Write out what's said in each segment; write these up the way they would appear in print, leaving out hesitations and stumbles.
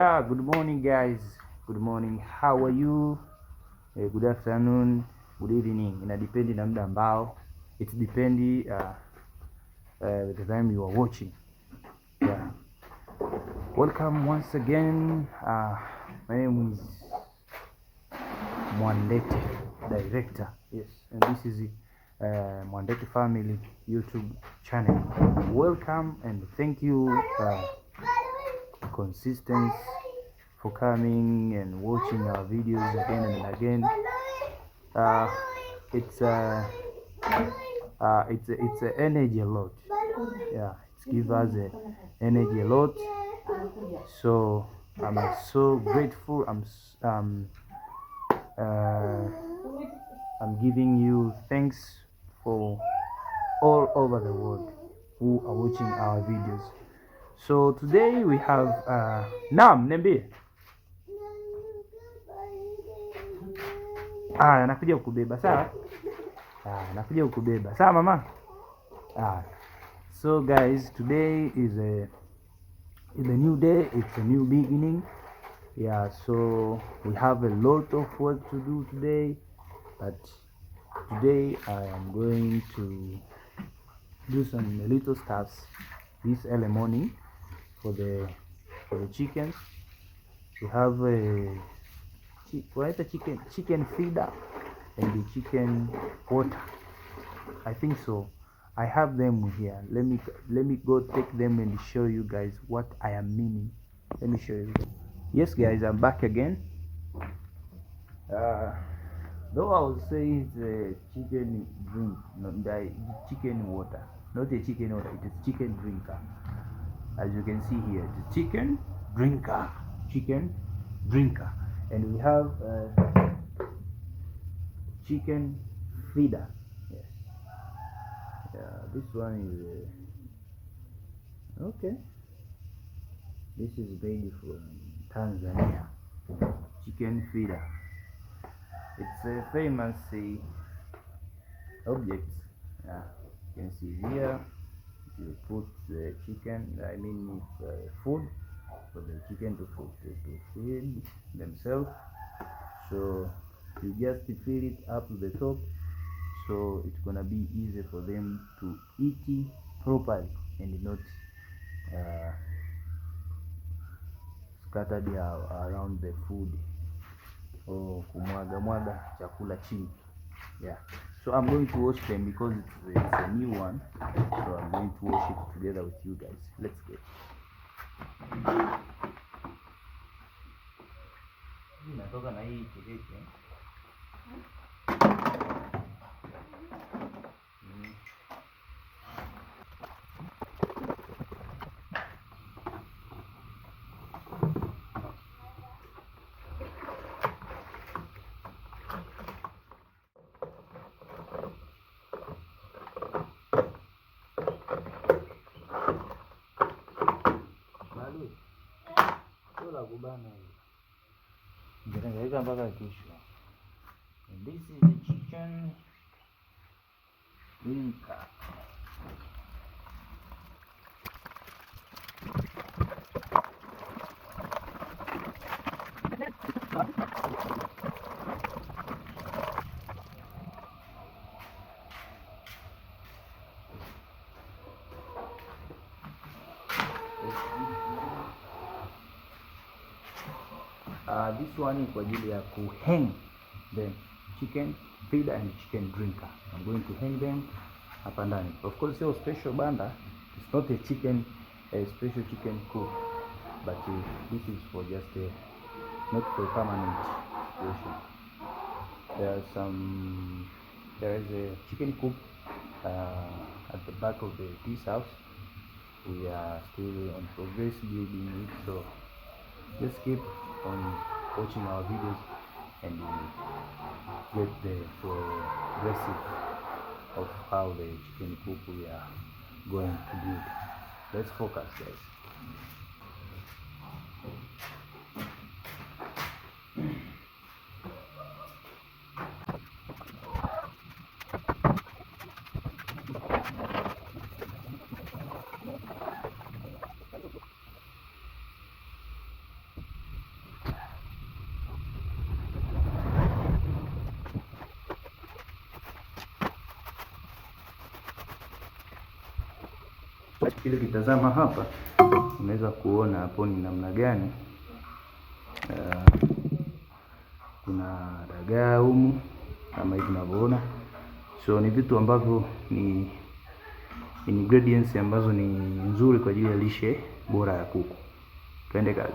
Good morning, guys. Good morning. How are you? Good afternoon, good evening. Ina depend na muda ambao. It depend the time you are watching. Yeah. Welcome once again. My name is Mwandete, director. Yes, and this is Mwandete Family YouTube channel. Welcome and thank you. Consistent for coming and watching our videos again and again. It's a energy a lot. Yeah, it gives us energy a lot. So I'm so grateful. I'm giving you thanks for all over the world who are watching our videos. So today we have Naam, niambie. Nakuja kukubeba sawa? Nakuja kukubeba sawa mama? So guys, today is a new day, it's a new beginning. Yeah, so we have a lot of work to do today, but today I am going to do some little stuffs this early morning for the chickens. We have a chicken feeder and the chicken water. I think so. I have them here. Let me go take them and show you guys what I am meaning. Let me show you. Yes guys, I'm back again. Though I would say it's a chicken drink, not the chicken water, not a chicken water, it is chicken drinker. As you can see here, the chicken drinker, and we have chicken feeder. Yes, this one is okay. This is made from Tanzania. Chicken feeder. It's a famous object. Yeah, you can see here. You put the chicken, food for the chicken to feed themselves. So you just fill it up to the top, so it's gonna be easy for them to eat properly and not scattered around the food or kumwaga chakula chini. Yeah, so I'm going to wash them because it's a new one, so I'm going to wash it together with you guys. Let's get natoka na hii kidete. And this is the chicken drinker. This one is kwa ajili ya kuhang the chicken feeder and chicken drinker. I'm going to hang them hapa ndani. Of course, your special banda. It's not a special chicken coop, but this is for just not for permanent situation. There is a chicken coop at the back of this house. We are still on progress building it, so just keep on watching our videos and you get the progressive of how the chicken coop we are going to build. Let's focus, guys. Kile kitazama hapa, unaweza kuona hapo ni namna gani kuna dagaa humu kama hivi unavyoona. So ni vitu ambavyo ni ingredients ambazo ni nzuri kwa ajili ya lishe bora ya kuku. Twende kazi.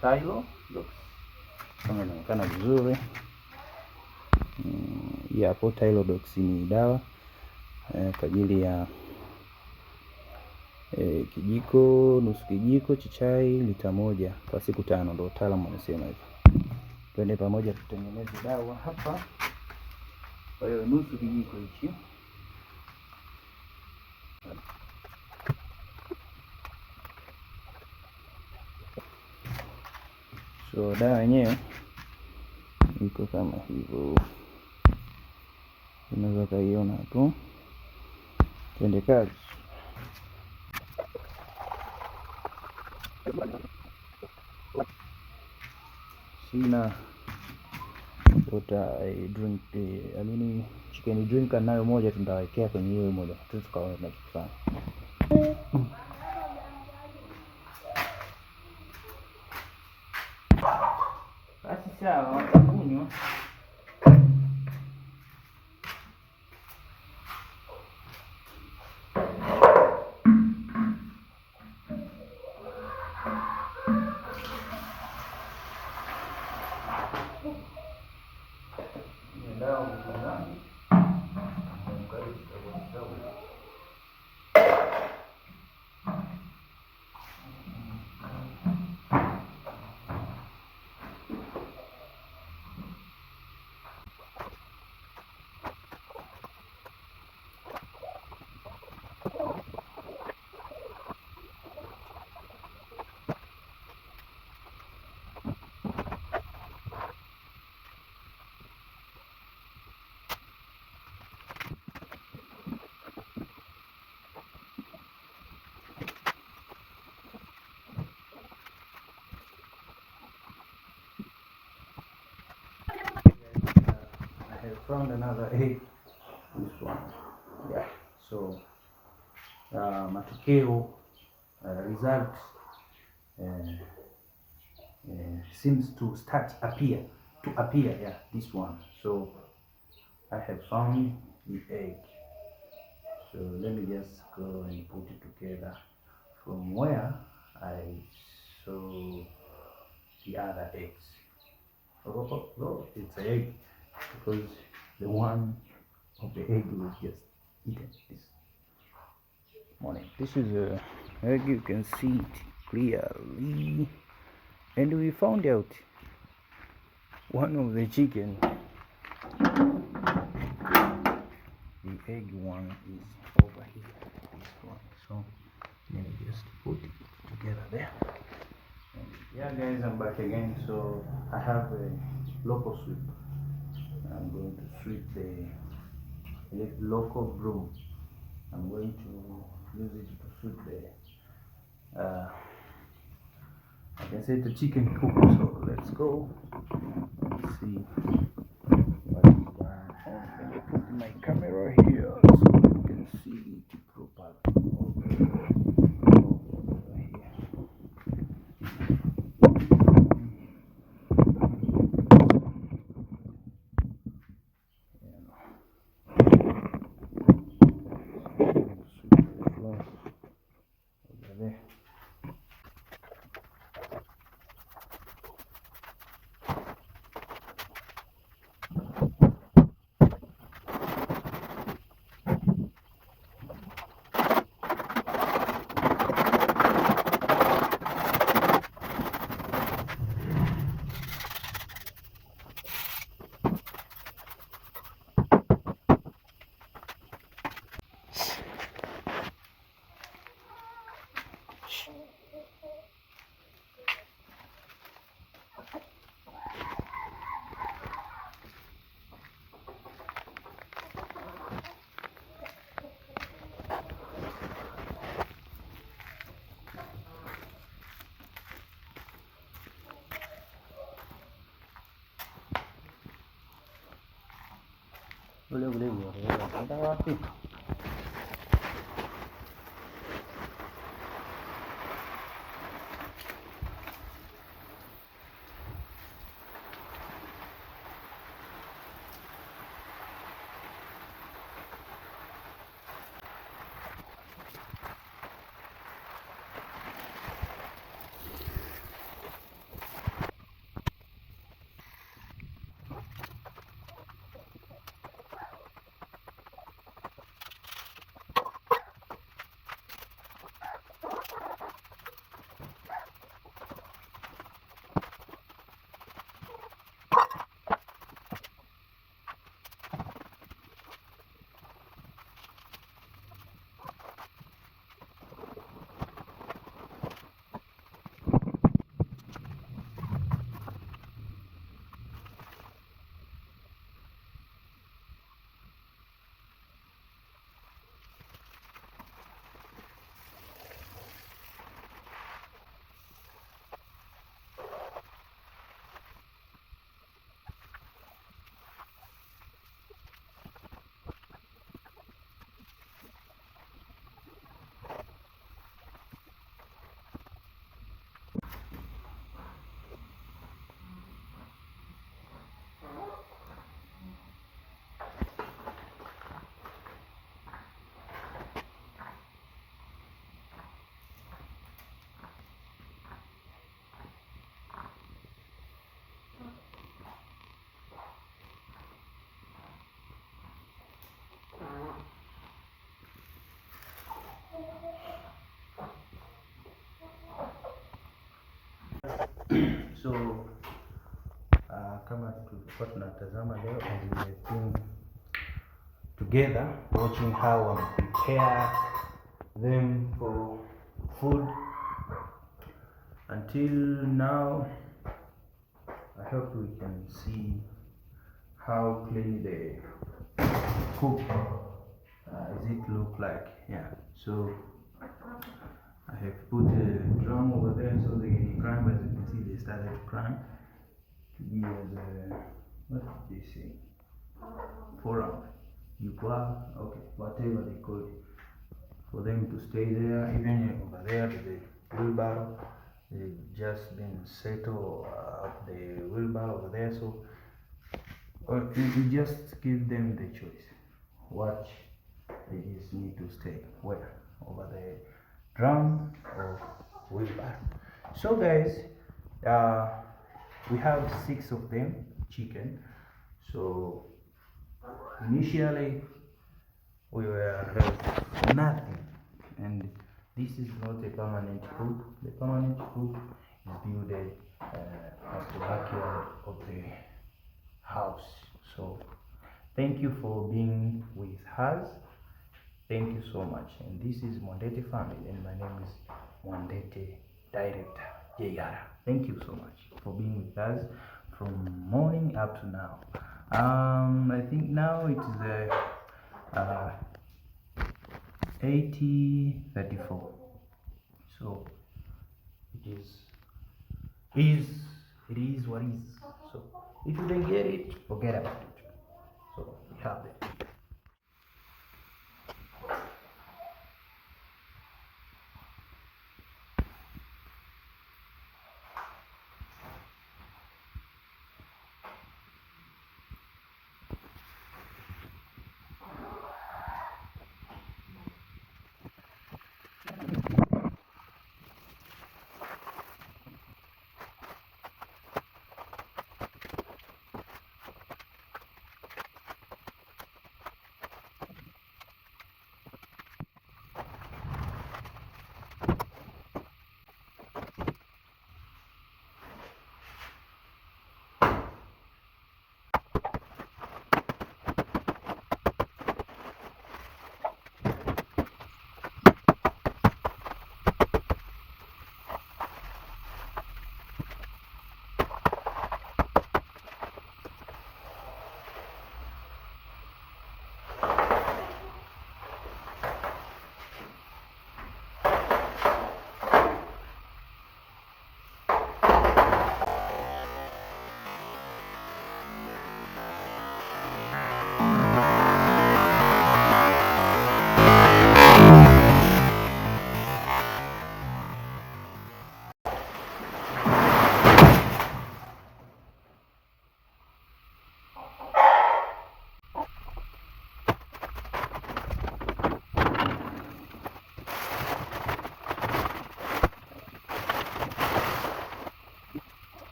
Tailo kama inaonekana vizuri. Hapo Tylodox ni dawa kwa ajili ya kijiko, nusu kijiko cha chai, lita moja kwa siku 5, ndio utaalamu wanasema hivyo. Twende pamoja tutengeneze dawa hapa. Kwa hiyo nusu kijiko hichi. So dawa yenyewe iko kama hivyo, unaweza kaiona hapo. Twende kazi. Sina drink chicken drink nayo moja tutawekea kwenye hiyo moja, tukaona tunachofanya. Basi sawa, watakunywa. Found another egg, this one. Yeah, so matukio result seems to appear. Yeah, this one. So I have found the egg. So let me just go and put it together from where I saw the other eggs. Oh, it's an egg, because the one of the egg was just eaten this morning. This is a egg, you can see it clearly, and we found out one of the chicken, the egg one is over here, this one. So let me just put it together there. And yeah guys, I'm back again. So I have a local sweep. I'm going to sweep the local broom. I'm going to use it to sweep the I can say the chicken coop. So let's go and see what is going on. Let me put my camera here so you can see it properly. Ule unaenda wapi? So kama tulikuwa tunatazama leo, and we have been together watching how I prepare them for food until now. I hope we can see how clean the cook is it look like. Yeah, so I have put a drum over there so they can climb. As you can see, they started to climb to be as a, what did they say? Forum, okay, whatever they call it, for them to stay there. Even over there, the wheelbarrow, they've just been settled up the wheelbarrow over there. So you just give them the choice. What they just need to stay where, over the drum or wheelbarrow. So guys, we have 6 of them chicken. So initially we were nothing, and this is not a permanent coop. The permanent coop is built at the backyard of the house. So thank you for being with us. Thank you so much. And this is Mwandete family, and my name is Mwandete Director JR. Thank you so much for being with us from morning up to now. I think now it is 80:34. So it is what is. So if you don't get it, forget about it. So we have it.